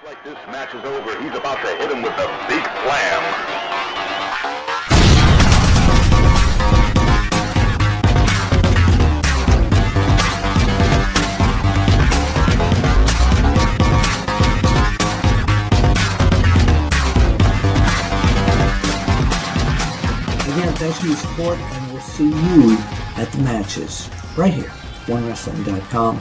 Like this match is over, he's about to hit him with the big slam. Again, thanks for your support, and we'll see you at the matches right here, OneWrestling.com.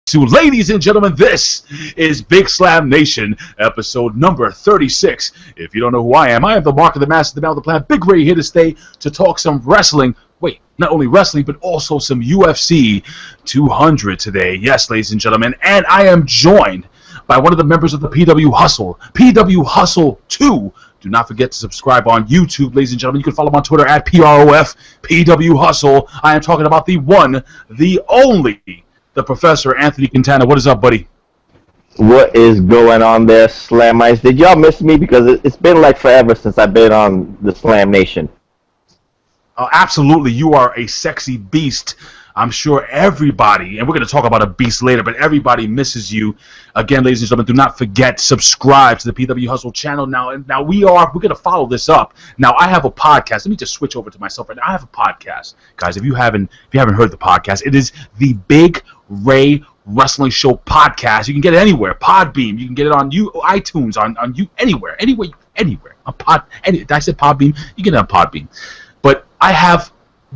So, ladies and gentlemen, this is Big Slam Nation, episode number 36. If you don't know who I am the Mark of the Master, the Man of the Plan, Big Ray, here to stay to talk some wrestling. Wait, not only wrestling, but also some UFC 200 today. Yes, ladies and gentlemen, and I am joined by one of the members of the PW Hustle, PW Hustle 2. Do not forget to subscribe on YouTube, ladies and gentlemen. You can follow him on Twitter at PROF, PW Hustle. I am talking about the one, the only, the Professor Anthony Quintana. What is up, buddy? What is going on there, Slamites? Did y'all miss me? Because it's been like forever since I've been on the Slam Nation. Absolutely. You are a sexy beast. I'm sure everybody, and we're going to talk about a beast later, but everybody misses you. Again, ladies and gentlemen, do not forget, subscribe to the PW Hustle channel. Now we're going to follow this up. Now, I have a podcast. Let me just switch over to myself right now. I have a podcast. Guys, if you haven't heard the podcast, it is the Big Ray Wrestling Show podcast. You can get it anywhere. Podbeam. You can get it on iTunes, on you anywhere. Did I say Podbeam? You get it on Podbeam. But I have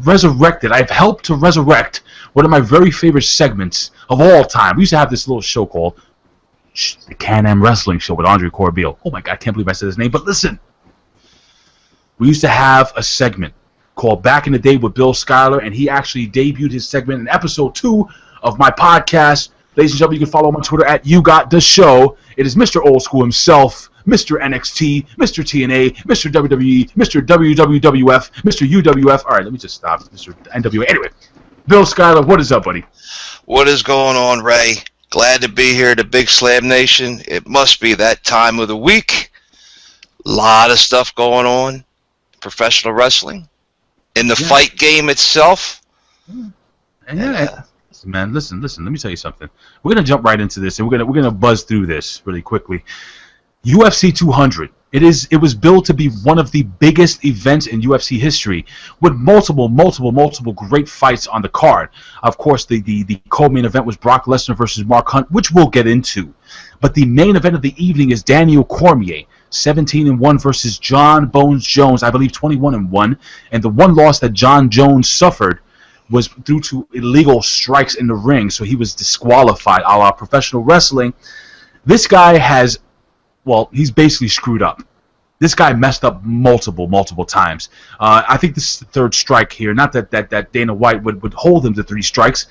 I've helped to resurrect one of my very favorite segments of all time. We used to have this little show called the Can-Am Wrestling Show with Andre Cormier. Oh my God, I can't believe I said his name. But listen, we used to have a segment called Back in the Day with Bill Schuyler, and he actually debuted his segment in episode 2 of my podcast. Ladies and gentlemen, you can follow him on Twitter at YouGotTheShow. It is Mr. Old School himself, Mr. NXT, Mr. TNA, Mr. WWE, Mr. WWF, Mr. UWF. All right, let me just stop. Mr. NWA. Anyway, Bill Schuyler, what is up, buddy? What is going on, Ray? Glad to be here at the Big Slam Nation. It must be that time of the week. A lot of stuff going on. Professional wrestling. In the fight game itself. Man, listen. Let me tell you something. We're gonna jump right into this, and we're gonna buzz through this really quickly. UFC 200. It was billed to be one of the biggest events in UFC history, with multiple great fights on the card. Of course, the co-main event was Brock Lesnar versus Mark Hunt, which we'll get into. But the main event of the evening is Daniel Cormier, 17-1 versus John Bones Jones, I believe 21-1, and the one loss that John Jones suffered was due to illegal strikes in the ring, so he was disqualified a la professional wrestling. This guy he's basically screwed up. This guy messed up multiple times. I think this is the third strike here. Not that Dana White would hold him to 3 strikes,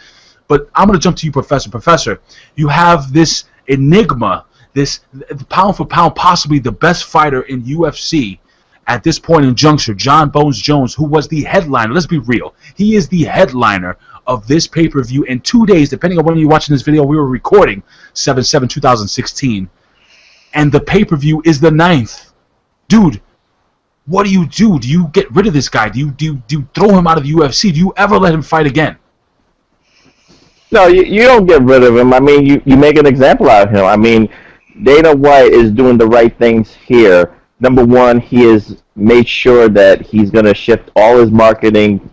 but I'm going to jump to you, Professor. Professor, you have this enigma, this pound for pound, possibly the best fighter in UFC at this point in juncture, John Bones Jones, who was the headliner. Let's be real. He is the headliner of this pay-per-view in 2 days, depending on when you're watching this video. We were recording 7/7/2016. And the pay-per-view is the 9th. Dude, what do? Do you get rid of this guy? Do you throw him out of the UFC? Do you ever let him fight again? No, you don't get rid of him. I mean, you make an example out of him. I mean, Dana White is doing the right things here. Number one, he has made sure that he's going to shift all his marketing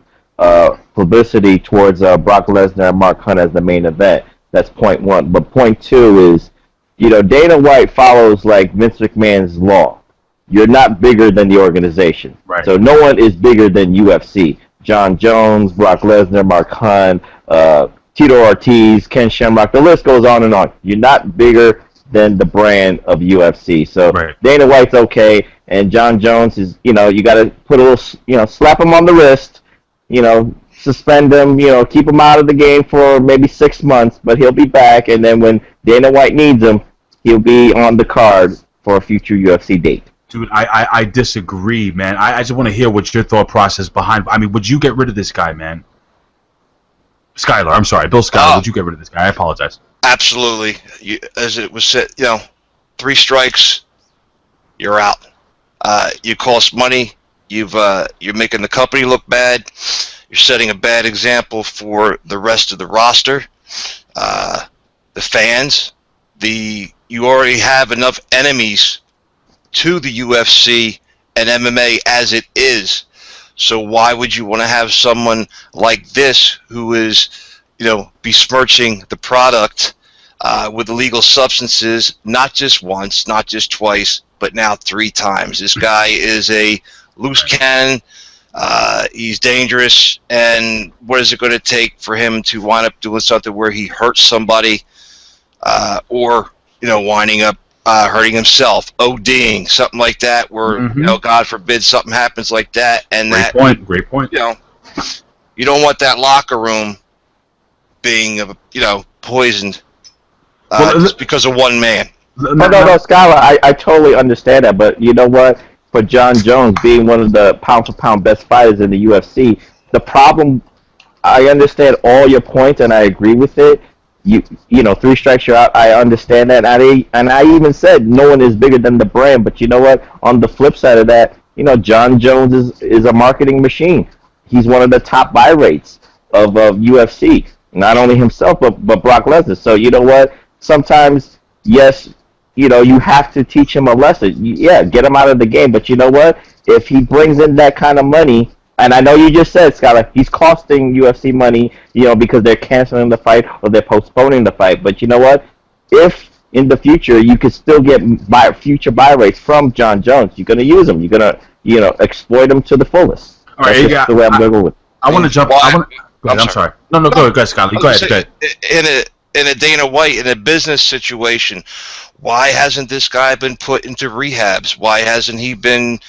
publicity towards Brock Lesnar and Mark Hunt as the main event. That's point one. But point two is, Dana White follows like Vince McMahon's law. You're not bigger than the organization. Right. So no one is bigger than UFC. John Jones, Brock Lesnar, Mark Hunt, Tito Ortiz, Ken Shamrock, the list goes on and on. You're not bigger than the brand of UFC. So right. Dana White's okay, and John Jones is, you got to put a little, slap him on the wrist, suspend him, keep him out of the game for maybe 6 months, but he'll be back, and then when Dana White needs him, he'll be on the card for a future UFC date. Dude, I disagree, man. I just want to hear what your thought process behind. I mean, would you get rid of this guy, man? Schuyler, I'm sorry, Bill Schuyler. Would you get rid of this guy? I apologize. Absolutely. As it was said, 3 strikes, you're out. You cost money You're making the company look bad. You're setting a bad example for the rest of the roster, the fans. You already have enough enemies to the UFC and MMA as it is. So why would you want to have someone like this who is, besmirching the product with illegal substances, not just once, not just twice, but now 3 times? This guy is a loose cannon. He's dangerous. And what is it going to take for him to wind up doing something where he hurts somebody or, winding up hurting himself, ODing, something like that, where, God forbid something happens like that. And Great point. You don't want that locker room being, poisoned just because of one man. No, Skylar, I totally understand that, but you know what? For John Jones being one of the pound-for-pound best fighters in the UFC, the problem, I understand all your points, and I agree with it. 3 strikes you're out, I understand that, and I even said no one is bigger than the brand, but you know what? On the flip side of that, John Jones is a marketing machine. He's one of the top buy rates of UFC. Not only himself, but Brock Lesnar. So you know what? Sometimes, yes, you have to teach him a lesson. Yeah, get him out of the game. But you know what? If he brings in that kind of money, and I know you just said, Skylar, he's costing UFC money, because they're canceling the fight or they're postponing the fight. But you know what? If in the future you could still get future buy rates from John Jones, you're going to use him. You're going to exploit him to the fullest. All right, that's just the way I'm going to go with it. I want to jump. Go ahead. I'm sorry. No, go ahead, Scotty. Go ahead. In a Dana White, in a business situation, why hasn't this guy been put into rehabs? Why hasn't he been,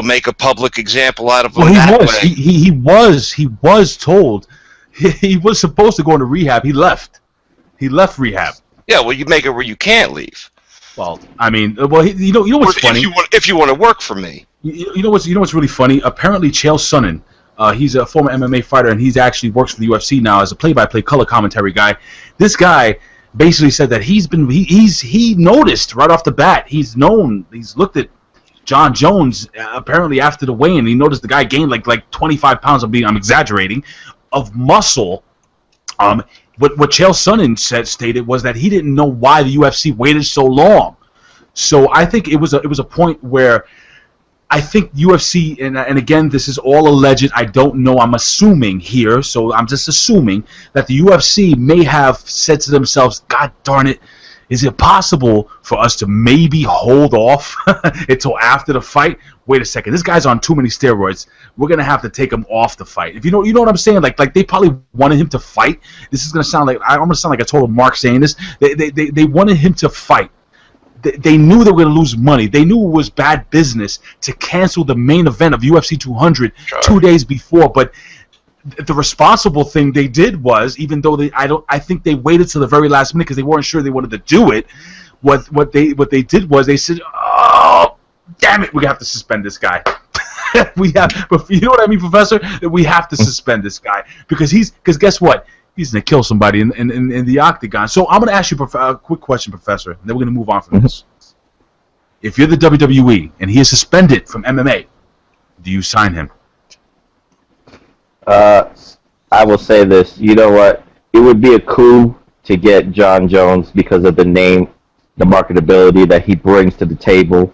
make a public example out of him? Well, he was told he was supposed to go into rehab. He left rehab. Yeah, well, you make it where you can't leave. Well, I mean, you know what's funny? If you want to work for me, you know what's really funny? Apparently, Chael Sonnen, he's a former MMA fighter, and he's actually works for the UFC now as a play-by-play color commentary guy. This guy basically said that he noticed right off the bat. He's looked at John Jones apparently after the weigh-in. He noticed the guy gained like 25 pounds. I'm exaggerating, of muscle. What Chael Sonnen stated was that he didn't know why the UFC waited so long. So I think it was a point where I think UFC, and again, this is all alleged. I don't know. I'm assuming here, so I'm just assuming that the UFC may have said to themselves, God darn it, is it possible for us to maybe hold off until after the fight? Wait a second, this guy's on too many steroids. We're gonna have to take him off the fight. If you know what I'm saying? Like they probably wanted him to fight. This is gonna sound like I'm gonna sound like a total mark saying this. They wanted him to fight. They knew they were going to lose money. They knew it was bad business to cancel the main event of UFC 200 2 days before. But the responsible thing they did was, even though I think they waited till the very last minute because they weren't sure they wanted to do it. What they did was they said, "Oh, damn it, we have to suspend this guy." But you know what I mean, Professor? That we have to suspend this guy because guess what? He's going to kill somebody in the octagon. So I'm going to ask you a quick question, Professor, and then we're going to move on from this. If you're the WWE and he is suspended from MMA, do you sign him? I will say this. You know what? It would be a coup to get John Jones because of the name, the marketability that he brings to the table.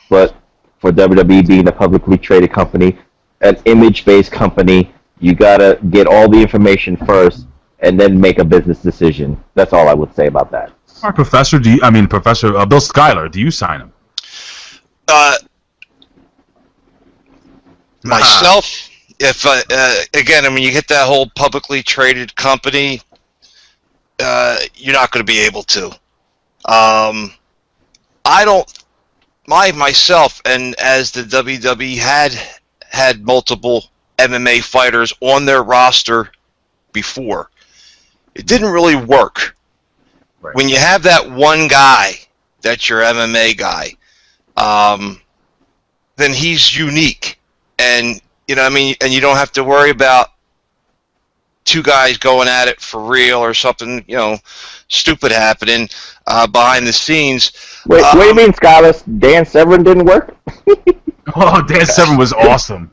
But for WWE being a publicly traded company, an image-based company, you got to get all the information first and then make a business decision. That's all I would say about that. All right, Professor. Professor Bill Schuyler, do you sign him? Myself, if again, you get that whole publicly traded company, you're not going to be able to. I don't. Myself, and as the WWE had multiple MMA fighters on their roster before, it didn't really work. Right. When you have that one guy that's your MMA guy, then he's unique, and and you don't have to worry about 2 guys going at it for real or something, stupid happening behind the scenes. Wait, what do you mean, Scholars? Dan Severn didn't work? Oh, Dance 7 was awesome.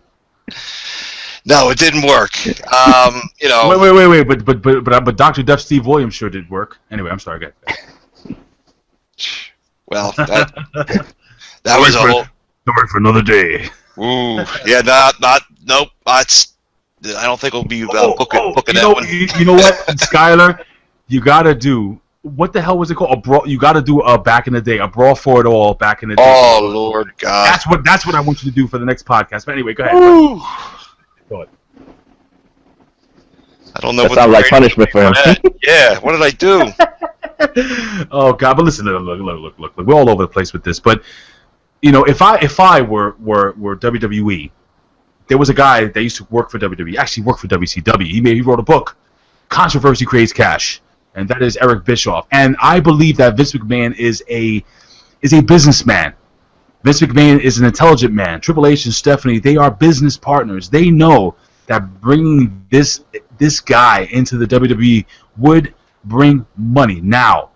No, it didn't work. You know. Wait. But Dr. Death Steve Williams sure did work. Anyway, I'm sorry, guys. Well, that was a whole. Don't work for another day. Ooh, yeah, nope. I don't think we'll be booking that one. You know what, Skylar? You gotta do. What the hell was it called? A brawl. You gotta do back in the day, a brawl for it all back in the day. Oh Lord God. That's what I want you to do for the next podcast. But anyway, go ahead. Go ahead. I don't know. That sounds like punishment for him. Yeah. What did I do? Oh God! But listen, look. We're all over the place with this. But you know, if I were WWE, there was a guy that used to work for WWE. Actually, worked for WCW. He wrote a book, "Controversy Creates Cash," and that is Eric Bischoff. And I believe that Vince McMahon is a businessman. Vince McMahon is an intelligent man. Triple H and Stephanie, they are business partners. They know that bringing this guy into the WWE would bring money. Now,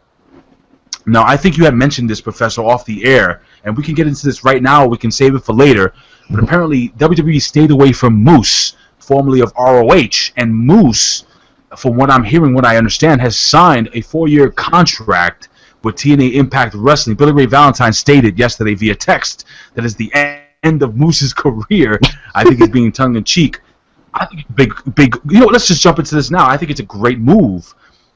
I think you had mentioned this, Professor, off the air, and we can get into this right now. We can save it for later. But apparently, WWE stayed away from Moose, formerly of ROH, and Moose, from what I'm hearing, what I understand, has signed a 4-year contract with TNA Impact Wrestling. Billy Ray Valentine stated yesterday via text that is the end of Moose's career. I think he's being tongue-in-cheek. I think it's big. You know, let's just jump into this now. I think it's a great move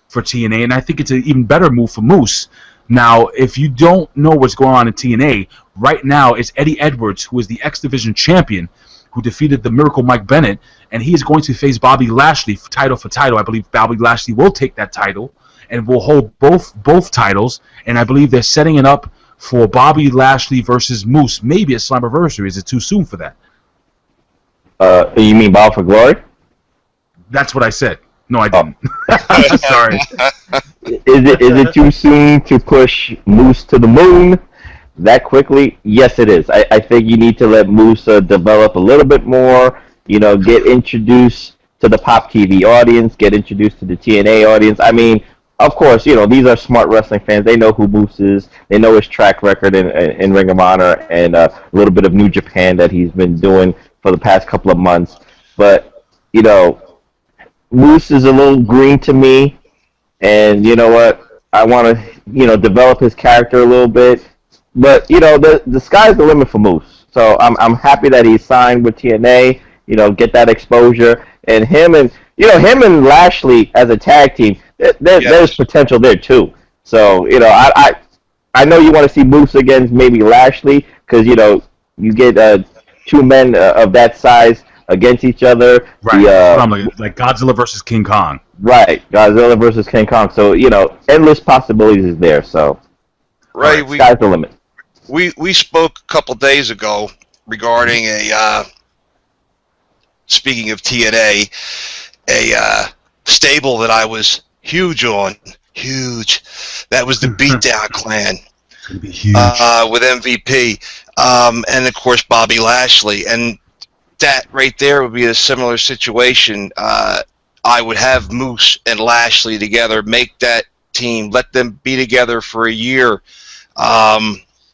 for TNA, and I think it's an even better move for Moose. Now, if you don't know what's going on in TNA, right now it's Eddie Edwards, who is the X Division champion, who defeated the Miracle Mike Bennett, and he is going to face Bobby Lashley title for title. I believe Bobby Lashley will take that title and will hold both titles, and I believe they're setting it up for Bobby Lashley versus Moose, maybe at Slammiversary. Is it too soon for that? You mean Bound for Glory? That's what I said. No, I didn't. Sorry. Is it too soon to push Moose to the moon that quickly? Yes, it is. I think you need to let Moose develop a little bit more, you know, get introduced to the Pop TV audience, get introduced to the TNA audience. I mean, of course, you know, these are smart wrestling fans. They know who Moose is. They know his track record in Ring of Honor and a little bit of New Japan that he's been doing for the past couple of months. But, you know, Moose is a little green to me. And you know what? I want to, you know, develop his character a little bit. But, you know, the sky's the limit for Moose. So I'm happy that he signed with TNA, you know, get that exposure. And him and Lashley as a tag team, there's potential there too. So, you know, I know you want to see Moose against maybe Lashley because, you know, you get two men of that size against each other. Right. Like Godzilla versus King Kong. Right. Godzilla versus King Kong. So, you know, endless possibilities is there. So, right. Sky's the limit. We spoke a couple days ago regarding speaking of TNA, a stable that I was huge on. Huge. That was the Beatdown Clan. It's going to be huge. With MVP. And, of course, Bobby Lashley. And that right there would be a similar situation. I would have Moose and Lashley together, make that team, let them be together for a year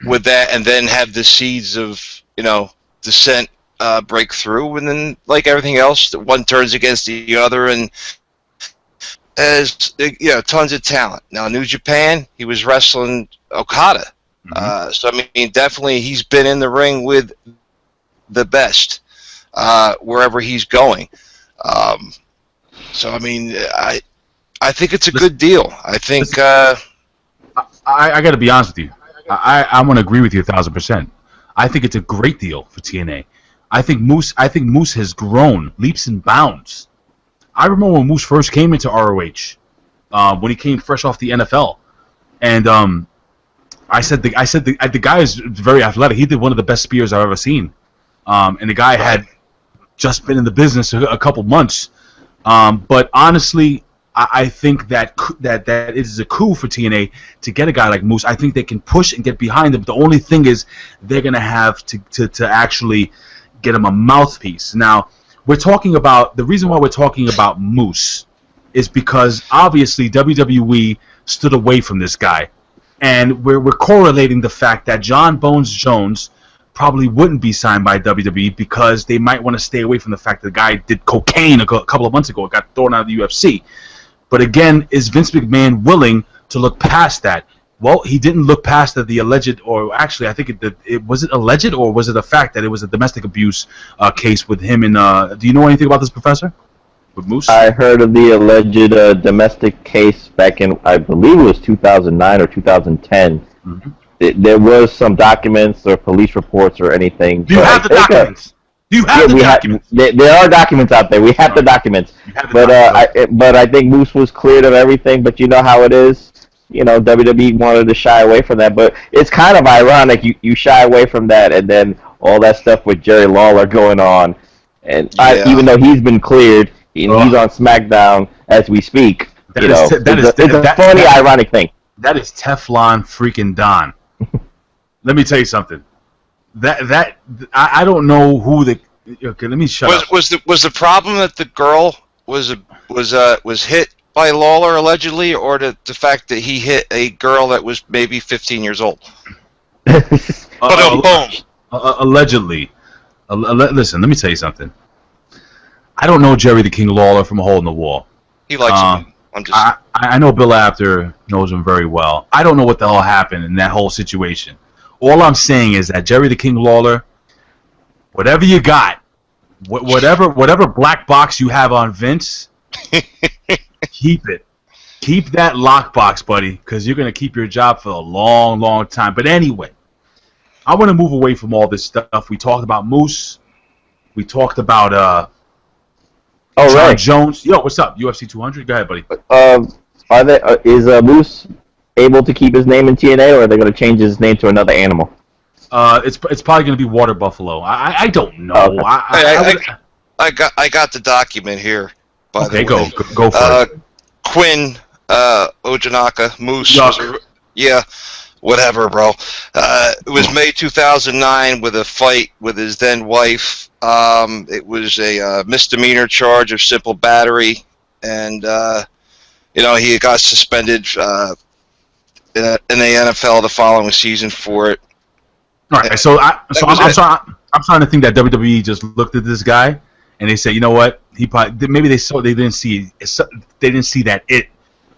with that, and then have the seeds of, you know, descent break through, and then, like everything else, one turns against the other, and as, you know, tons of talent. Now, New Japan, he was wrestling Okada. So, I mean, definitely he's been in the ring with the best wherever he's going. So, I mean, I think it's a good deal. I think... I got to be honest with you. I'm going to agree with you 1,000%. I think it's a great deal for TNA. I think Moose has grown leaps and bounds. I remember when Moose first came into ROH, when he came fresh off the NFL, and I said the guy is very athletic. He did one of the best spears I've ever seen, and the guy had just been in the business a couple months. But honestly, I think that it is a coup for TNA to get a guy like Moose. I think they can push and get behind him. The only thing is they're going to have to actually get him a mouthpiece. Now, we're talking about, the reason why we're talking about Moose is because obviously WWE stood away from this guy. And we're correlating the fact that John Bones Jones probably wouldn't be signed by WWE because they might want to stay away from the fact that the guy did cocaine a couple of months ago. It got thrown out of the UFC. But again, is Vince McMahon willing to look past that? Well, he didn't look past the alleged, or actually, I think it was it alleged, or was it the fact that it was a domestic abuse case with him and do you know anything about this, Professor? With Moose? I heard of the alleged domestic case back in, I believe it was 2009 or 2010. Mm-hmm. There was some documents or police reports or anything. Do you have the documents? Do you have the documents? There are documents out there. We have the documents. But I think Moose was cleared of everything. But you know how it is. You know, WWE wanted to shy away from that. But it's kind of ironic. You shy away from that, and then all that stuff with Jerry Lawler going on. And even though he's been cleared, and he's on SmackDown as we speak. It's a funny, ironic thing. That is Teflon freaking Don. Let me tell you something. I don't know who the. Okay, let me shut up. Was the problem that the girl was hit by Lawler allegedly, or the fact that he hit a girl that was maybe 15 years old? Allegedly. Listen, let me tell you something. I don't know Jerry the King Lawler from a hole in the wall. He likes him. I know Bill Apter knows him very well. I don't know what the hell happened in that whole situation. All I'm saying is that Jerry the King Lawler, whatever you got, whatever black box you have on Vince, keep it. Keep that lockbox, buddy, because you're going to keep your job for a long, long time. But anyway, I want to move away from all this stuff. We talked about Moose. We talked about John Jones. Yo, what's up? UFC 200? Go ahead, buddy. Is Moose able to keep his name in TNA, or are they going to change his name to another animal? It's probably going to be Water Buffalo. I don't know. Okay. I got the document here. By the way, go for it. Quinn Ojanaka Moose. Whatever, bro. It was May 2009 with a fight with his then wife. It was a misdemeanor charge of simple battery, and he got suspended in the NFL the following season for it. All right, so I'm trying to think that WWE just looked at this guy and they said, you know what? He probably maybe they didn't see that it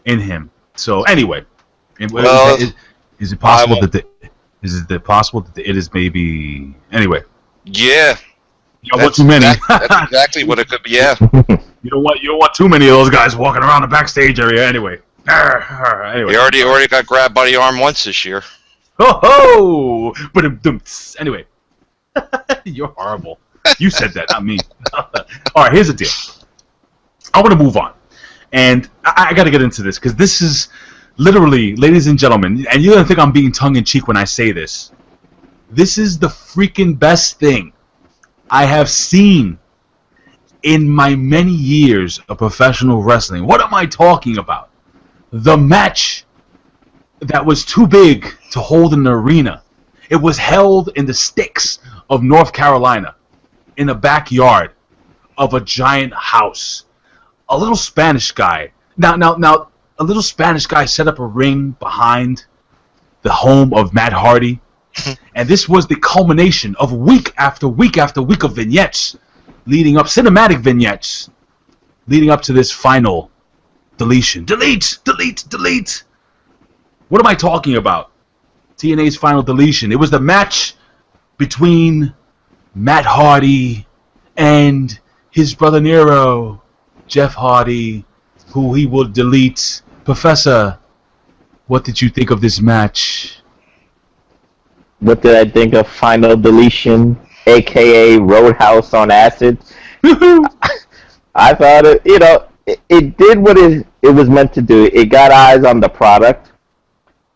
in him. So anyway, is it possible that it is maybe anyway? Yeah. You don't want too many. That's exactly what it could be. Yeah. You don't want too many of those guys walking around the backstage area. Anyway. He already got grabbed by the arm once this year. Ho ho! But anyway, you're horrible. You said that, not me. All right, here's the deal. I want to move on, and I got to get into this because this is literally, ladies and gentlemen, and you're gonna think I'm being tongue-in-cheek when I say this. This is the freaking best thing I have seen in my many years of professional wrestling. What am I talking about? The match that was too big to hold in an arena. It was held in the sticks of North Carolina, in the backyard of a giant house. A little Spanish guy. Now, a little Spanish guy set up a ring behind the home of Matt Hardy. And this was the culmination of week after week after week of vignettes leading up, cinematic vignettes, leading up to this final deletion. Delete! What am I talking about? TNA's final deletion. It was the match between Matt Hardy and his brother Nero, Jeff Hardy, who he will delete. Professor, what did you think of this match? What did I think of Final Deletion, a.k.a. Roadhouse on acid? I thought it did what it was meant to do. It got eyes on the product.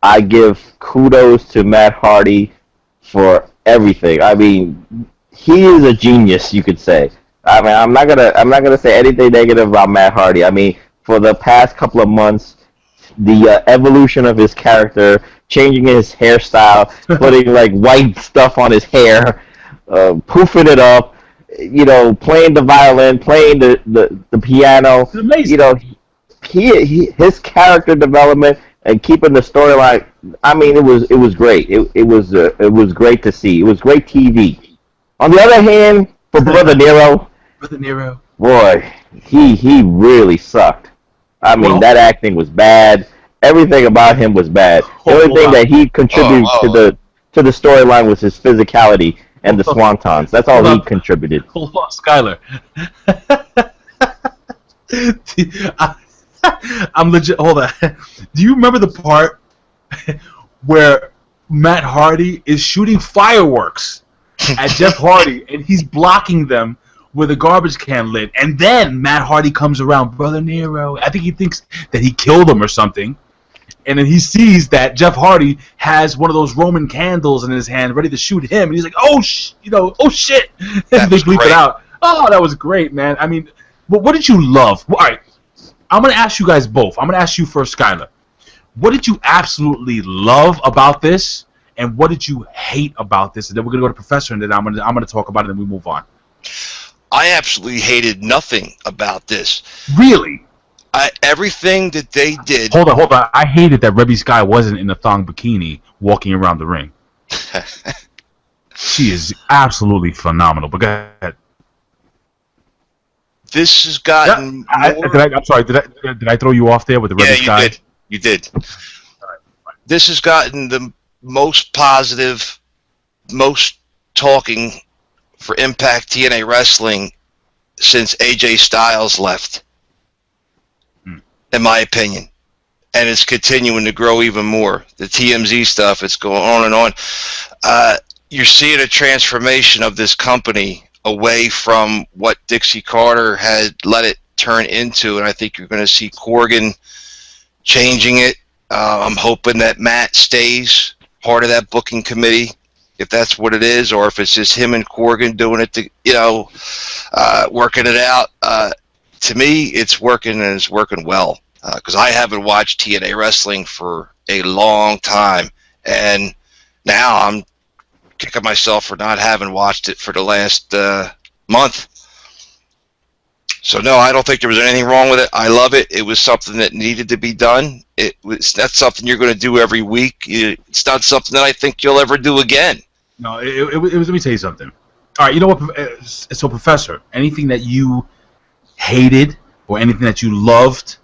I give kudos to Matt Hardy for everything. I mean, he is a genius, you could say. I mean, I'm not gonna say anything negative about Matt Hardy. I mean, for the past couple of months, the evolution of his character, changing his hairstyle, putting like white stuff on his hair, poofing it up, playing the violin, playing the piano. It's amazing. His character development and keeping the storyline. I mean, it was great. It was great to see. It was great TV. On the other hand, for Brother Nero, boy, he really sucked. I mean, that acting was bad. Everything about him was bad. The only thing that he contributed to the storyline was his physicality and the swantons. That's all he contributed. Hold on, Skyler. I'm legit. Hold on. Do you remember the part where Matt Hardy is shooting fireworks at Jeff Hardy and he's blocking them with a garbage can lid, and then Matt Hardy comes around, Brother Nero. I think he thinks that he killed him or something, and then he sees that Jeff Hardy has one of those Roman candles in his hand, ready to shoot him, and he's like, "Oh shit!" And they bleep it out. Oh, that was great, man. I mean, but what did you love? All right, I'm gonna ask you guys both. I'm gonna ask you first, Skyler. What did you absolutely love about this, and what did you hate about this? And then we're gonna go to Professor, and then I'm gonna talk about it, and then we move on. I absolutely hated nothing about this. Really? Everything that they did. Hold on. I hated that Rebby Sky wasn't in a thong bikini walking around the ring. She is absolutely phenomenal. But go ahead. This has gotten. I'm sorry. Did I throw you off there with the Rebby Sky? Yeah, you did. This has gotten the most positive, most talking for Impact TNA Wrestling since AJ Styles left, in my opinion. And it's continuing to grow even more. The TMZ stuff, it's going on and on. You're seeing a transformation of this company away from what Dixie Carter had let it turn into, and I think you're going to see Corgan changing it. I'm hoping that Matt stays part of that booking committee, if that's what it is, or if it's just him and Corgan doing it, working it out. To me, it's working, and it's working well, because I haven't watched TNA Wrestling for a long time, and now I'm kicking myself for not having watched it for the last month. So no, I don't think there was anything wrong with it. I love it. It was something that needed to be done. That's something you're going to do every week. It's not something that I think you'll ever do again. No, it was. Let me tell you something. All right, you know what? So, Professor, anything that you hated or anything that you loved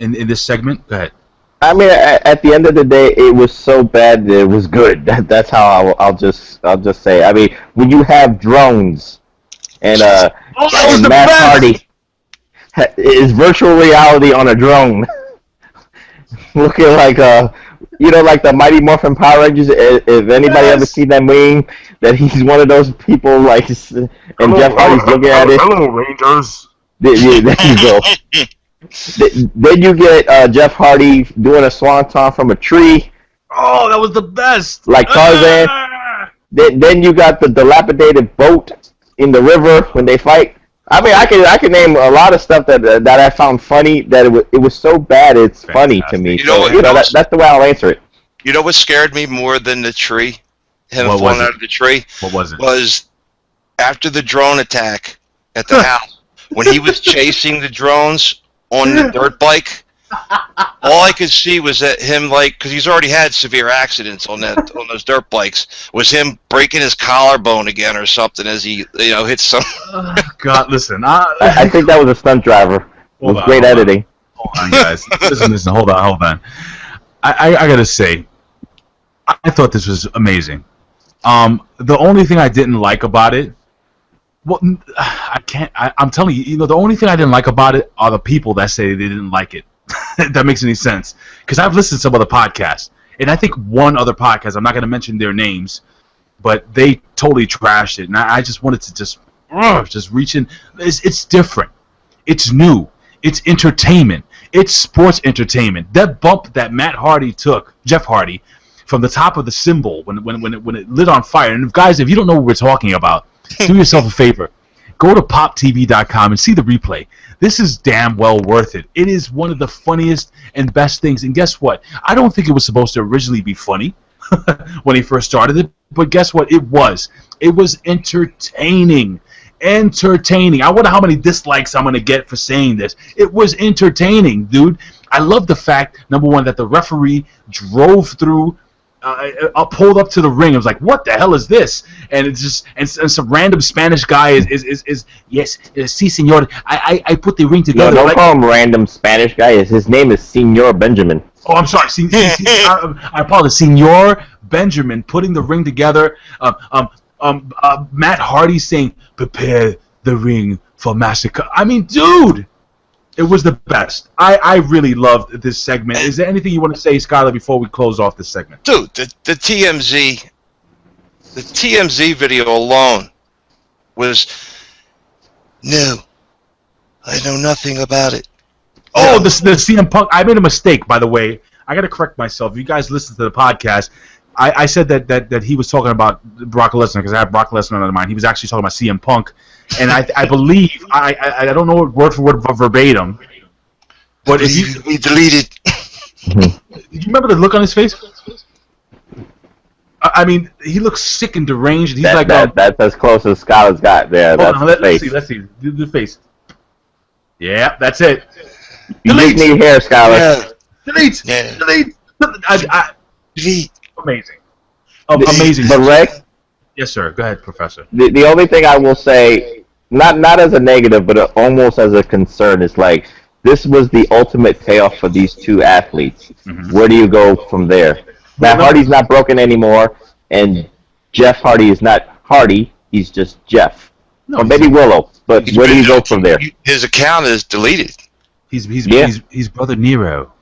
in this segment? Go ahead. I mean, at the end of the day, it was so bad that it was good. That's how I'll just say. I mean, when you have drones and Matt Hardy is virtual reality on a drone, looking like like the Mighty Morphin Power Rangers. If anybody ever seen that meme, that he's one of those people, like, and Jeff Hardy's looking at it. Hello, Rangers. There you go. Then you get Jeff Hardy doing a swanton from a tree. Oh, that was the best. Like Tarzan. Then you got the dilapidated boat in the river when they fight. I mean, I can name a lot of stuff that I found funny. That it was so bad it's funny to me. That's the way I'll answer it. You know what scared me more than the tree? Him falling out of the tree? What was it? Was after the drone attack at the house, when he was chasing the drones on the dirt bike, all I could see was that him, because he's already had severe accidents on those dirt bikes, was him breaking his collarbone again or something as he hit some. God, listen, I think that was a stunt driver. It was great editing. Hold on, guys. Listen. Hold on. I gotta say, I thought this was amazing. The only thing I didn't like about it, I'm telling you, the only thing I didn't like about it are the people that say they didn't like it. If that makes any sense. Because I've listened to some other podcasts, and I think one other podcast, I'm not going to mention their names, but they totally trashed it, and I just wanted to just reach in. It's different. It's new. It's entertainment. It's sports entertainment. That bump that Matt Hardy took, Jeff Hardy, from the top of the cymbal when it lit on fire. And guys, if you don't know what we're talking about, do yourself a favor. Go to poptv.com and see the replay. This is damn well worth it. It is one of the funniest and best things. And guess what? I don't think it was supposed to originally be funny when he first started it. But guess what? It was. It was entertaining. Entertaining. I wonder how many dislikes I'm going to get for saying this. It was entertaining, dude. I love the fact, number one, that the referee drove through, pulled up to the ring. It was like, what the hell is this? And it's just, and some random Spanish guy is yes, si senor. I put the ring together. No, don't call him random Spanish guy. His name is Senor Benjamin. Oh, I'm sorry. I apologize. Senor Benjamin putting the ring together. Matt Hardy saying, prepare the ring for massacre. I mean, dude, it was the best. I really loved this segment. Is there anything you want to say, Skylar, before we close off this segment? Dude, the TMZ video alone was, no, I know nothing about it. Oh, the CM Punk. I made a mistake, by the way. I got to correct myself. If you guys listen to the podcast, I said that he was talking about Brock Lesnar because I have Brock Lesnar on mind. He was actually talking about CM Punk, and I believe I don't know word for word verbatim, but if he deleted. Do you remember the look on his face? I mean, he looks sick and deranged. He's that's as close as Skylar's got there. Let's see. Do the face. Yeah, that's it. You just need hair, Skylar. Yeah. Delete. Yeah. Delete. Delete. Amazing. Amazing. But Rick? Yes, sir. Go ahead, Professor. The only thing I will say, not as a negative, but almost as a concern, is like, this was the ultimate payoff for these two athletes. Mm-hmm. Where do you go from there? Matt Hardy's not broken anymore, and Jeff Hardy is not Hardy. He's just Jeff. Or maybe Willow. But where do you go from there? His account is deleted. He's brother Nero.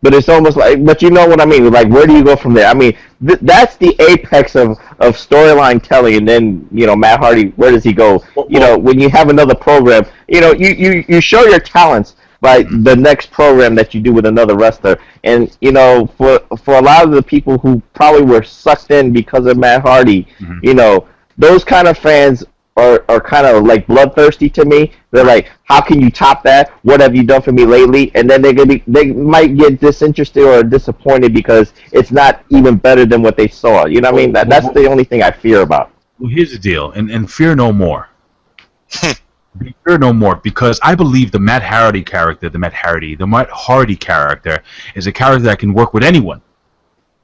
But it's almost like, but you know what I mean? Like, where do you go from there? I mean, that's the apex of storyline telling, and then, you know, Matt Hardy, where does he go? You know, when you have another program, you know, you show your talents by the next program that you do with another wrestler. And, you know, for a lot of the people who probably were sucked in because of Matt Hardy, you know, those kind of fans are kind of like bloodthirsty to me. They're like, how can you top that? What have you done for me lately? And then they might get disinterested or disappointed because it's not even better than what they saw. You know what I mean? That's the only thing I fear about. Well, here's the deal, and fear no more. Fear no more, because I believe the Matt Hardy character, the Matt Hardy character is a character that can work with anyone.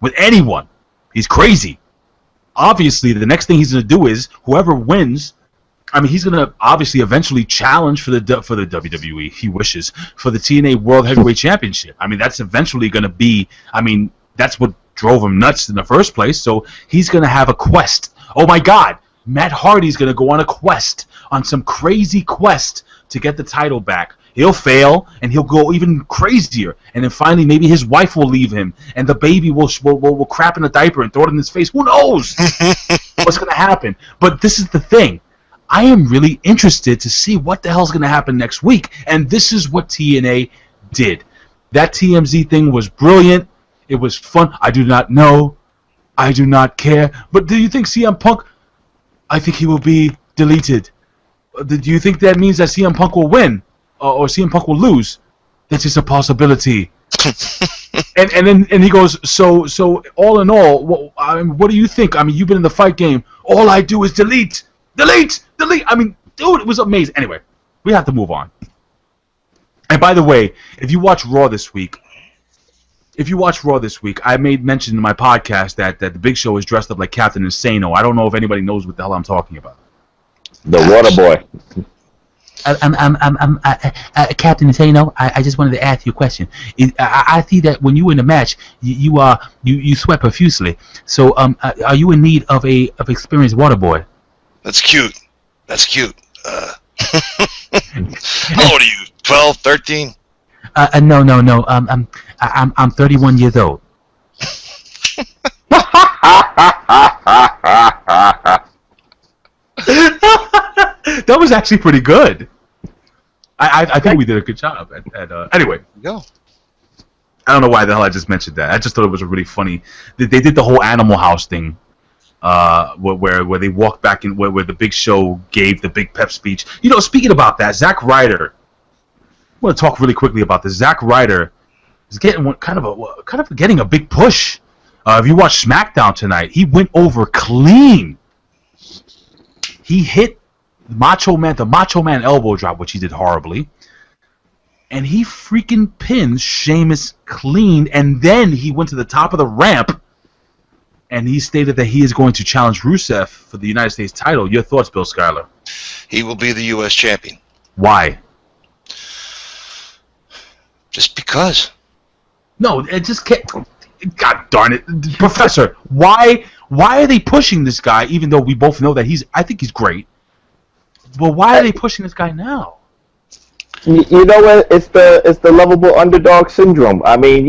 With anyone. He's crazy. Obviously, the next thing he's going to do is whoever wins. I mean, he's going to obviously eventually challenge for the WWE. He wishes for the TNA World Heavyweight Championship. I mean, that's eventually going to be. I mean, that's what drove him nuts in the first place. So he's going to have a quest. Oh my God, Matt Hardy's going to go on a quest, on some crazy quest to get the title back. He'll fail, and he'll go even crazier. And then finally, maybe his wife will leave him, and the baby will crap in a diaper and throw it in his face. Who knows what's going to happen? But this is the thing. I am really interested to see what the hell's going to happen next week. And this is what TNA did. That TMZ thing was brilliant. It was fun. I do not know. I do not care. But do you think CM Punk, I think he will be deleted. Do you think that means that CM Punk will win? Or CM Punk will lose? That's just a possibility. and he goes, so all in all, what do you think? I mean, you've been in the fight game. All I do is delete. I mean, dude, it was amazing. Anyway, we have to move on. And by the way, if you watch Raw this week, I made mention in my podcast that the Big Show is dressed up like Captain Insano. I don't know if anybody knows what the hell I'm talking about. The Water Boy. I'm Captain Insano. I just wanted to ask you a question. I see that when you were in the match, you sweat profusely. So are you in need of experienced water boy? That's cute. How old are you? 12, 13? No. I'm 31 years old. That was actually pretty good. I think we did a good job. Anyway, go. I don't know why the hell I just mentioned that. I just thought it was a really funny. They did the whole Animal House thing, where they walked back in, where the Big Show gave the big pep speech. You know, speaking about that, Zack Ryder. I want to talk really quickly about this. Zack Ryder is getting kind of getting a big push. If you watch SmackDown tonight, he went over clean. He hit the Macho Man elbow drop, which he did horribly. and he freaking pinned Sheamus clean, and then he went to the top of the ramp, and he stated that he is going to challenge Rusev for the United States title. Your thoughts, Bill Schuyler? He will be the U.S. champion. Why? Just because. No, it just can't. God darn it, Professor! Why are they pushing this guy? Even though we both know that I think he's great. But why are they pushing this guy now? You know what? It's the lovable underdog syndrome. I mean,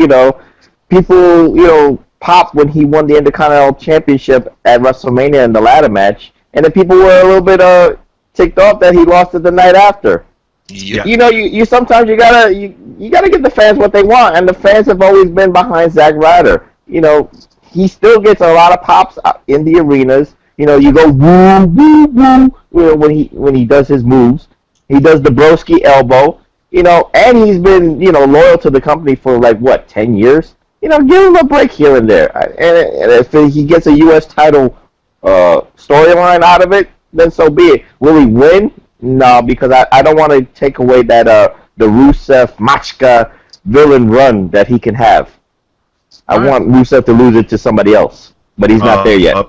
people, popped when he won the Intercontinental Championship at WrestleMania in the ladder match, and the people were a little bit ticked off that he lost it the night after. Yeah. You sometimes you gotta give the fans what they want, and the fans have always been behind Zack Ryder. He still gets a lot of pops in the arenas. You go woo woo woo when he does his moves. He does the broski elbow. And he's been loyal to the company for 10 years. Give him a break here and there. And if he gets a U.S. title storyline out of it, then so be it. Will he win? No, because I don't want to take away that the Rusev Machka villain run that he can have. I want Rusev to lose it to somebody else, but he's not there yet.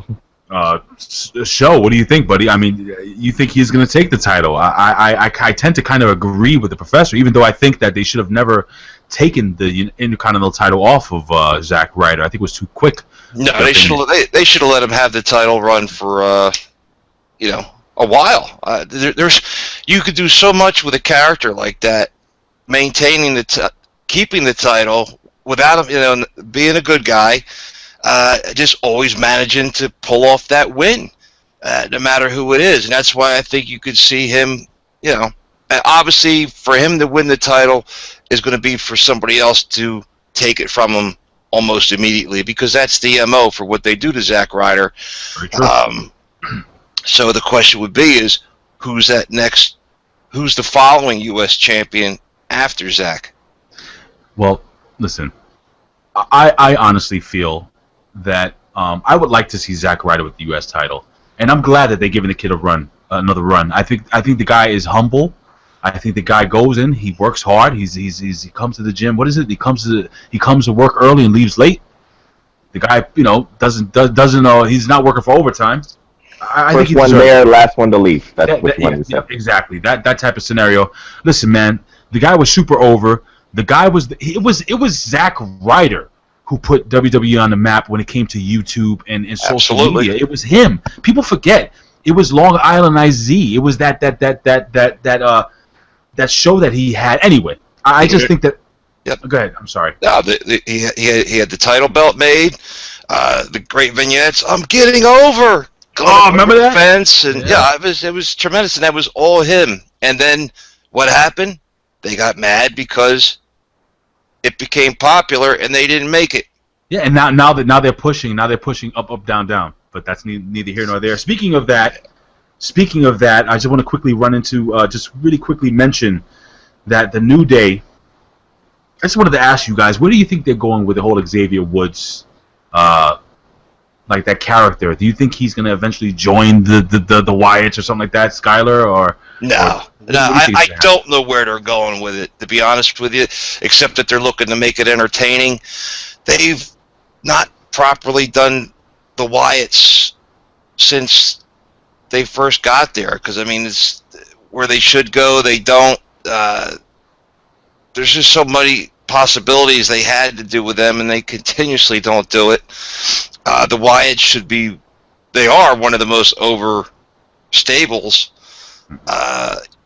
Show, what do you think, buddy? I mean, you think he's going to take the title? I tend to kind of agree with the Professor, even though I think that they should have never taken the Intercontinental title off of Zack Ryder. I think it was too quick. No, they should have let him have the title run for a while. You could do so much with a character like that, maintaining keeping the title without him, being a good guy, just always managing to pull off that win, no matter who it is. And that's why I think you could see him, obviously for him to win the title is going to be for somebody else to take it from him almost immediately, because that's the MO for what they do to Zack Ryder. Very true. So the question would be is, who's the following U.S. champion after Zack? Well, listen, I honestly feel that I would like to see Zack Ryder with the U.S. title, and I'm glad that they're giving the kid another run. I think the guy is humble. I think the guy goes in, he works hard. He comes to the gym. What is it? He comes to work early and leaves late. The guy, doesn't he's not working for overtime. I First think one there, last one to leave. That's what you want to say. Exactly. That type of scenario. Listen, man, the guy was super over. The guy was it was Zack Ryder who put WWE on the map when it came to YouTube and social media. It was him. People forget. It was Long Island IZ. It was that show that he had. Anyway, I just think that. Yep. Go ahead. I'm sorry. No, he had the title belt made. The great vignettes. I'm getting over. Remember that? Fence, and it was tremendous, and that was all him. And then what happened? They got mad because it became popular, and they didn't make it. Yeah, and now they're pushing up, down, down. But that's neither here nor there. Speaking of that, I just want to quickly run into just really quickly mention that the New Day. I just wanted to ask you guys, where do you think they're going with the whole Xavier Woods? Like that character, do you think he's going to eventually join the Wyatts or something like that, Skyler? I don't know where they're going with it, to be honest with you, except that they're looking to make it entertaining. They've not properly done the Wyatts since they first got there, because, I mean, it's where they should go, they don't. There's just so many possibilities they had to do with them, and they continuously don't do it. The Wyatts they are one of the most over stables,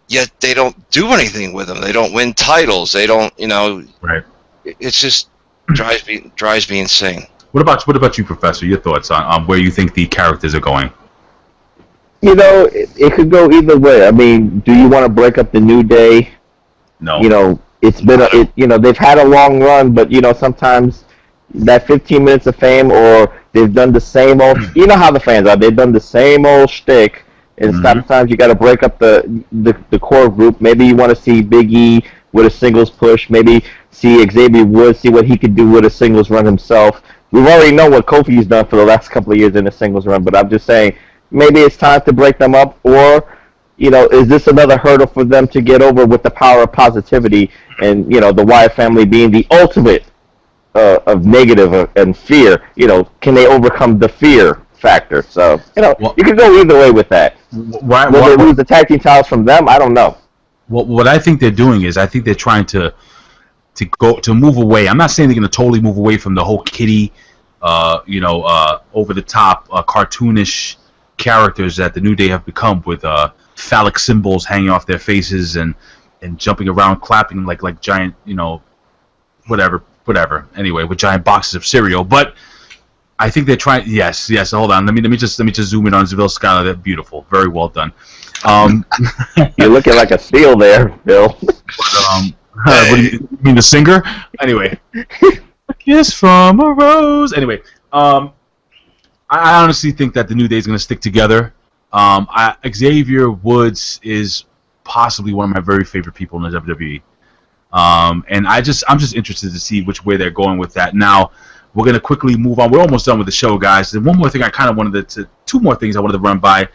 yet they don't do anything with them. They don't win titles. They don't, Right. It's just drives me insane. What about you, Professor? Your thoughts on where you think the characters are going? It could go either way. I mean, do you want to break up the New Day? No. It's been they've had a long run, but sometimes that 15 minutes of fame, or they've done the same old. You know how the fans are. They've done the same old shtick, and sometimes you got to break up the core group. Maybe you want to see Big E with a singles push. Maybe see Xavier Woods, see what he could do with a singles run himself. We've already know what Kofi's done for the last couple of years in a singles run, but I'm just saying maybe it's time to break them up, or is this another hurdle for them to get over with the power of positivity and, the Wyatt family being the ultimate of negative and fear? Can they overcome the fear factor? So, you can go either way with that. Will they lose the tag team titles from them? I don't know. What I think they're doing is I think they're trying to move away. I'm not saying they're going to totally move away from the whole kiddie, over the top, cartoonish characters that the New Day have become with phallic symbols hanging off their faces and jumping around, clapping like giant, whatever. Anyway, with giant boxes of cereal. But I think they're trying. Yes. Hold on. Let me just zoom in on Seville Skyler. They're beautiful. Very well done. You're looking like a seal there, Bill. What do you mean, the singer? Anyway, a kiss from a rose. Anyway, I honestly think that the New Day is going to stick together. Xavier Woods is possibly one of my very favorite people in the WWE, and I'm just interested to see which way they're going with that. Now, we're going to quickly move on. We're almost done with the show, guys. And one more thing two more things I wanted to run by.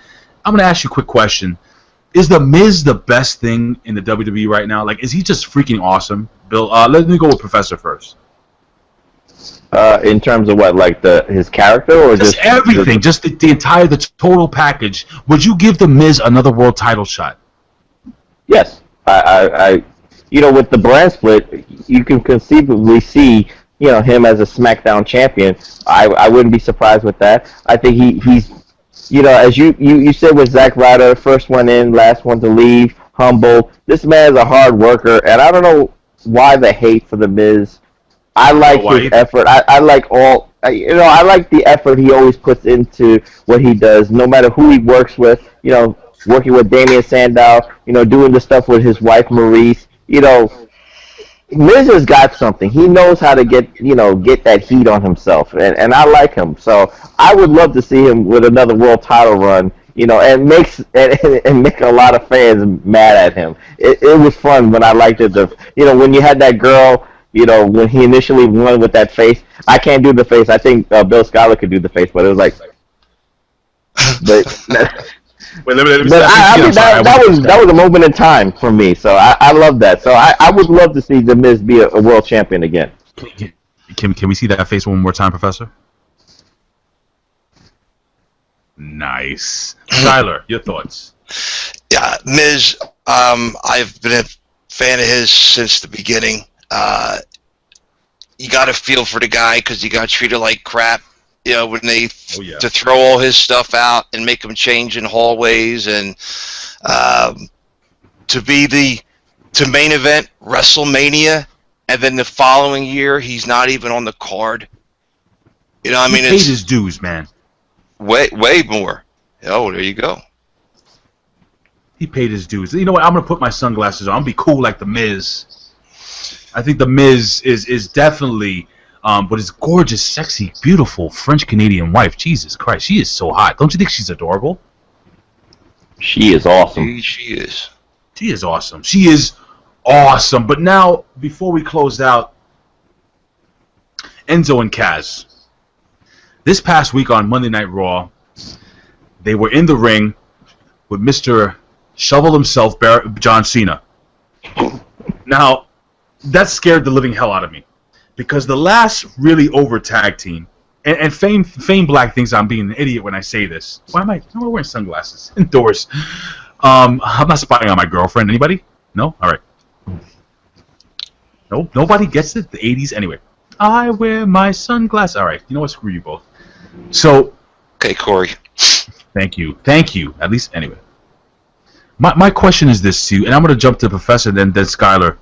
I'm going to ask you a quick question. Is The Miz the best thing in the WWE right now? Like, is he just freaking awesome? Bill, let me go with Professor first. In terms of what, like his character, or just everything, just the total package? Would you give The Miz another world title shot? Yes, I with the brand split, you can conceivably see him as a SmackDown champion. I wouldn't be surprised with that. I think he's as you said with Zack Ryder, first one in, last one to leave, humble. This man is a hard worker, and I don't know why the hate for The Miz. I like his effort. I like I like the effort he always puts into what he does, no matter who he works with. Working with Damien Sandow, doing the stuff with his wife Maurice. Miz has got something. He knows how to get that heat on himself, and I like him. So I would love to see him with another world title run, and make a lot of fans mad at him. It was fun when I liked it. When you had that girl, when he initially won with that face. I can't do the face. I think Bill Schuyler could do the face, but it was like, Wait, let me that was a moment in time for me, so I love that. So I would love to see The Miz be a world champion again. Can we see that face one more time, Professor? Nice. Tyler, your thoughts? Yeah, Miz, I've been a fan of his since the beginning. You got to feel for the guy because he got treated like crap. When they to throw all his stuff out and make him change in hallways, and to main event WrestleMania, and then the following year he's not even on the card. He paid his dues, man. Way more. Oh, there you go. He paid his dues. You know what? I'm gonna put my sunglasses on. I'm gonna be cool like The Miz. I think The Miz is definitely. But his gorgeous, sexy, beautiful French-Canadian wife, Jesus Christ, she is so hot. Don't you think she's adorable? She is awesome. She is. She is awesome. She is awesome. But now, before we close out, Enzo and Kaz. This past week on Monday Night Raw, they were in the ring with Mr. Shovel himself, John Cena. Now, that scared the living hell out of me. Because the last really over tag team, and Fame Black thinks I'm being an idiot when I say this. Why am I wearing sunglasses indoors? I'm not spying on my girlfriend. Anybody? No? All right. No, nobody gets it. The 80s. Anyway, I wear my sunglasses. All right. You know what? Screw you both. So. Okay, Corey. Thank you. At least anyway. My question is this to you, and I'm going to jump to the Professor and then Skyler.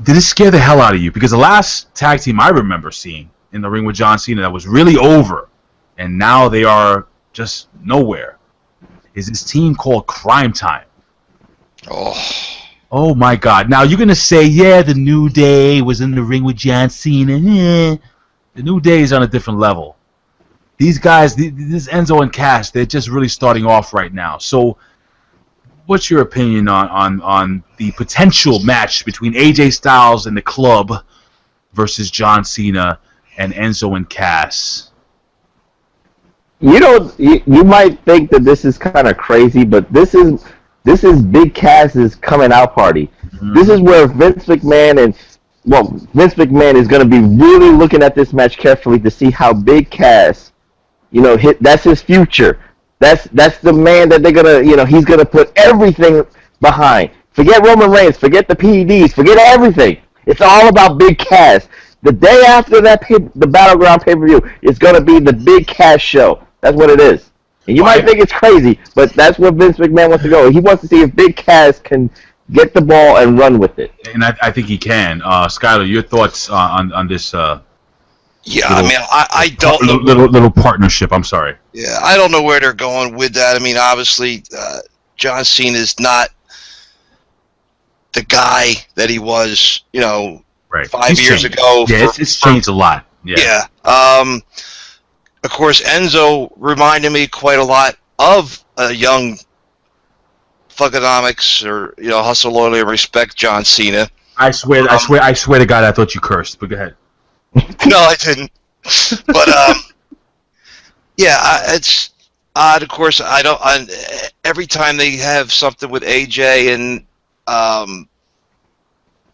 Did it scare the hell out of you? Because the last tag team I remember seeing in the ring with John Cena that was really over, and now they are just nowhere, is this team called Crime Time. Oh my God. Now you're going to say, yeah, the New Day was in the ring with John Cena. The New Day is on a different level. These guys, this Enzo and Cass, they're just really starting off right now. So what's your opinion on the potential match between AJ Styles and the Club versus John Cena and Enzo and Cass? You might think that this is kind of crazy, but this is Big Cass's coming out party. This is where Vince McMahon is going to be really looking at this match carefully to see how Big Cass, that's his future. That's the man that they're gonna, he's gonna put everything behind. Forget Roman Reigns, forget the PEDs, forget everything. It's all about Big Cass. The day after the Battleground pay-per-view, it's gonna be the Big Cass show. That's what it is. And you might think it's crazy, but that's where Vince McMahon wants to go. He wants to see if Big Cass can get the ball and run with it. And I think he can. Skyler, your thoughts on this? Yeah, I mean, I don't know. Little partnership. I'm sorry. Yeah, I don't know where they're going with that. I mean, obviously, John Cena is not the guy that he was, right. 5 years ago. Yeah, it's changed a lot. Yeah. Of course, Enzo reminded me quite a lot of a young Thugonomics or Hustle, Loyalty, and Respect John Cena. I swear to God, I thought you cursed. But go ahead. No, I didn't. But yeah, it's odd. Of course, every time they have something with AJ and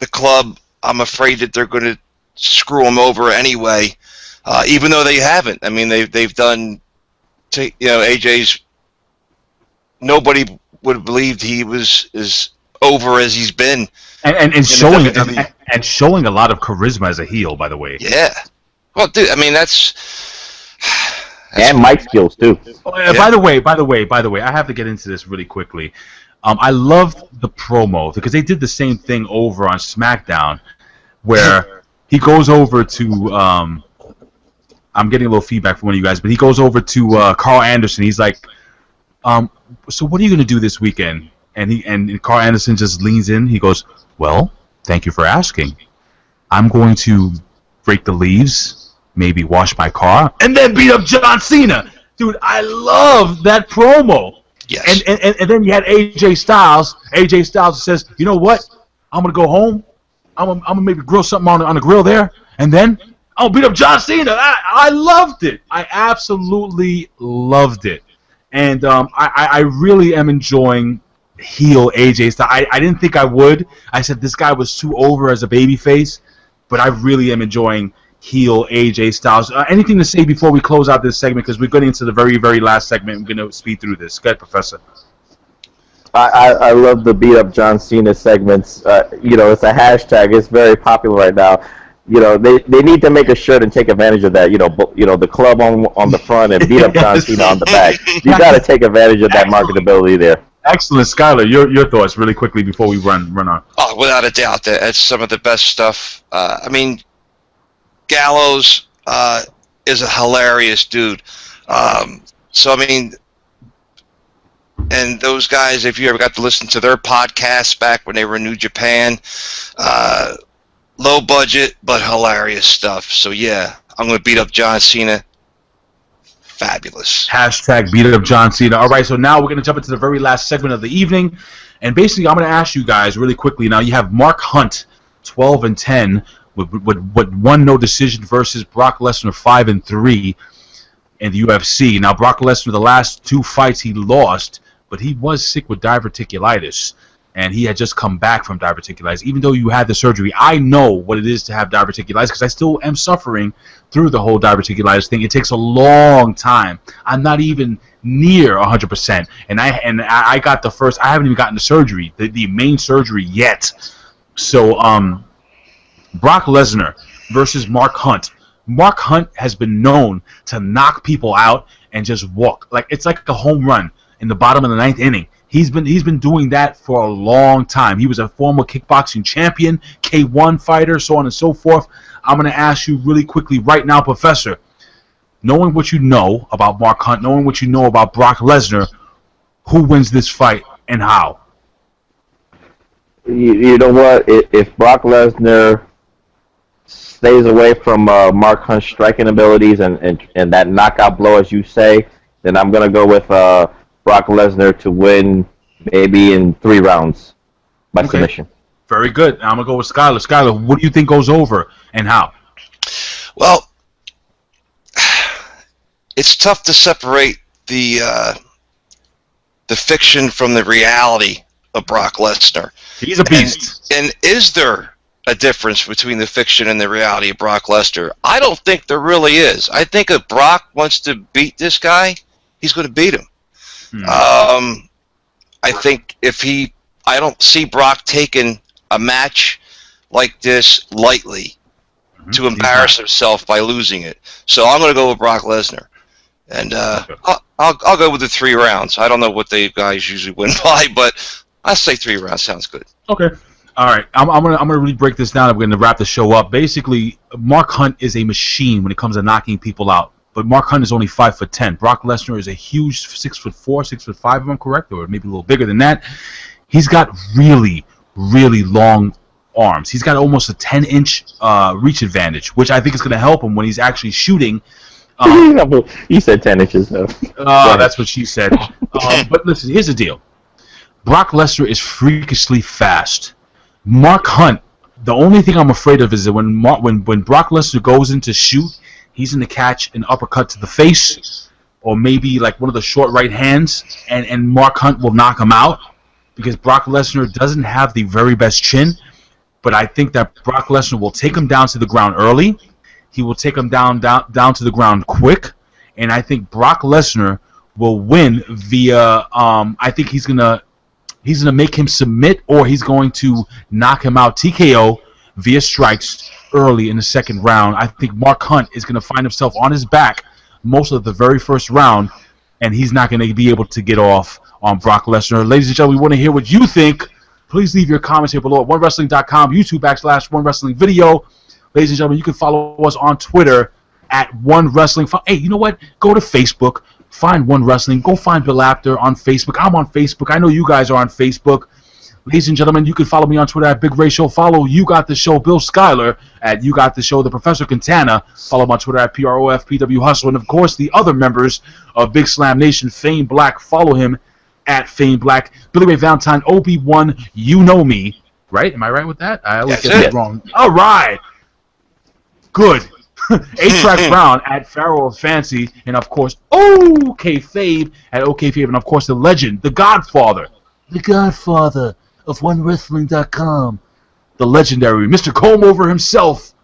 the club, I'm afraid that they're going to screw him over anyway. Even though they haven't. I mean, they've done. AJ's. Nobody would have believed he was as over as he's been. And showing a lot of charisma as a heel, by the way. Yeah. Well, dude, I mean that's and mic skills too. Yeah. By the way, I have to get into this really quickly. I loved the promo because they did the same thing over on SmackDown, where he goes over to. I'm getting a little feedback from one of you guys, but he goes over to Carl Anderson. He's like, "So what are you going to do this weekend?" And Carl Anderson just leans in. He goes, "Well, thank you for asking. I'm going to break the leaves, maybe wash my car, and then beat up John Cena." Dude, I love that promo. Yes. And then you had AJ Styles. AJ Styles says, "You know what? I'm going to go home. I'm gonna maybe grill something on the grill there, and then I'll beat up John Cena." I loved it. I absolutely loved it. And I really am enjoying heel AJ Styles. I didn't think I would. I said this guy was too over as a babyface, but I really am enjoying heel AJ Styles. Anything to say before we close out this segment? Because we're getting into the very, very last segment. We're going to speed through this. Go ahead, Professor. I love the beat up John Cena segments. It's a hashtag. It's very popular right now. They need to make a shirt and take advantage of that. The club on the front and beat up John Cena on the back. You got to take advantage of that marketability there. Excellent, Skyler. Your thoughts really quickly before we run on. Oh, without a doubt, that's some of the best stuff. I mean, Gallows is a hilarious dude. So I mean, and those guys, if you ever got to listen to their podcasts back when they were in New Japan, low budget but hilarious stuff. So yeah, I'm going to beat up John Cena. Fabulous. Hashtag beat up John Cena. All right, so now we're going to jump into the very last segment of the evening. And basically, I'm going to ask you guys really quickly. Now, you have Mark Hunt, 12-10, with one no decision versus Brock Lesnar, 5-3 in the UFC. Now, Brock Lesnar, the last two fights he lost, but he was sick with diverticulitis. And he had just come back from diverticulitis. Even though you had the surgery, I know what it is to have diverticulitis because I still am suffering through the whole diverticulitis thing. It takes a long time. I'm not even near 100%. And I got the first. I haven't even gotten the surgery, the main surgery yet. So Brock Lesnar versus Mark Hunt. Mark Hunt has been known to knock people out and just walk it's like a home run in the bottom of the ninth inning. He's been doing that for a long time. He was a former kickboxing champion, K1 fighter, so on and so forth. I'm going to ask you really quickly right now, Professor, knowing what you know about Mark Hunt, knowing what you know about Brock Lesnar, who wins this fight and how? You know what? If Brock Lesnar stays away from Mark Hunt's striking abilities and that knockout blow, as you say, then I'm going to go with Brock Lesnar to win maybe in 3 rounds by submission. Very good. I'm going to go with Skyler. Skyler, what do you think goes over and how? Well, it's tough to separate the fiction from the reality of Brock Lesnar. He's a beast. And is there a difference between the fiction and the reality of Brock Lesnar? I don't think there really is. I think if Brock wants to beat this guy, he's going to beat him. I think I don't see Brock taking a match like this lightly to embarrass himself by losing it. So I'm going to go with Brock Lesnar. And I'll go with the 3 rounds. I don't know what the guys usually win by, but I say 3 rounds sounds good. Okay. All right. I'm gonna really break this down. I'm gonna wrap the show up. Basically, Mark Hunt is a machine when it comes to knocking people out. But Mark Hunt is only 5'10". Brock Lesnar is a huge 6'4", 6'5", if I'm correct, or maybe a little bigger than that. He's got really, really long arms. He's got almost a 10-inch reach advantage, which I think is going to help him when he's actually shooting. You said 10 inches, though. That's what she said. But listen, here's the deal. Brock Lesnar is freakishly fast. Mark Hunt, the only thing I'm afraid of is that when Brock Lesnar goes in to shoot, he's going to catch an uppercut to the face, or maybe like one of the short right hands, and Mark Hunt will knock him out, because Brock Lesnar doesn't have the very best chin. But I think that Brock Lesnar will take him down to the ground early. He will take him down to the ground quick, and I think Brock Lesnar will win via. I think he's gonna make him submit, or he's going to knock him out TKO via strikes early in the second round. I think Mark Hunt is going to find himself on his back most of the very first round, and he's not going to be able to get off on Brock Lesnar. Ladies and gentlemen, we want to hear what you think. Please leave your comments here below at OneWrestling.com, YouTube /OneWrestling video. Ladies and gentlemen, you can follow us on Twitter at OneWrestling. Hey, you know what? Go to Facebook. Find One Wrestling. Go find Bill Apter on Facebook. I'm on Facebook. I know you guys are on Facebook. Ladies and gentlemen, you can follow me on Twitter at Big Ray Show. Follow You Got The Show, Bill Schuyler at You Got The Show. The Professor Quintana. Follow him on Twitter at PROFPW Hustle. And, of course, the other members of Big Slam Nation, Fame Black. Follow him at Fame Black. Billy Ray Valentine, Obi-Wan, You Know Me. Right? Am I right with that? I always get that wrong. All right. Good. A-Track Brown at Pharaoh of Fancy, and of course OKFabe at OKFabe, and of course the legend, the Godfather of OneWrestling.com, the legendary Mr. Comb Over himself,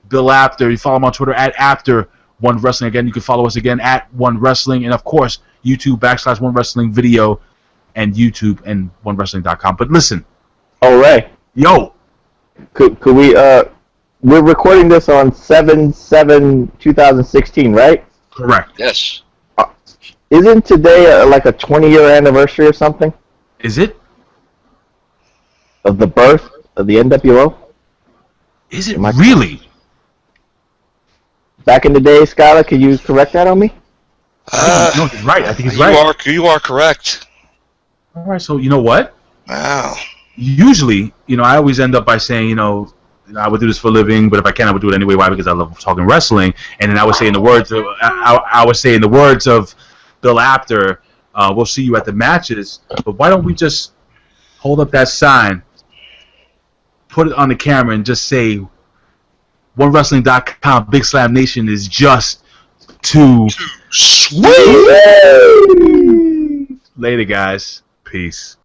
Bill Apter. You follow him on Twitter at Apter One Wrestling. Again, you can follow us again at One Wrestling, and of course YouTube /One Wrestling video, and YouTube and OneWrestling.com. But listen, Ray, yo, could we we're recording this on 7/7/2016, right? Correct. Yes. Isn't today like a 20-year anniversary or something? Is it? Of the birth of the NWO? Is it really? Back in the day, Skylar, could you correct that on me? No, he's right. I think he's right. You are correct. All right, so you know what? Wow. Usually, I always end up by saying, I would do this for a living, but if I can, I would do it anyway. Why? Because I love talking wrestling. And then I would say in the words of Bill Apter, we'll see you at the matches. But why don't we just hold up that sign, put it on the camera, and just say, OneWrestling.com, Big Slam Nation is just too sweet. Later, guys. Peace.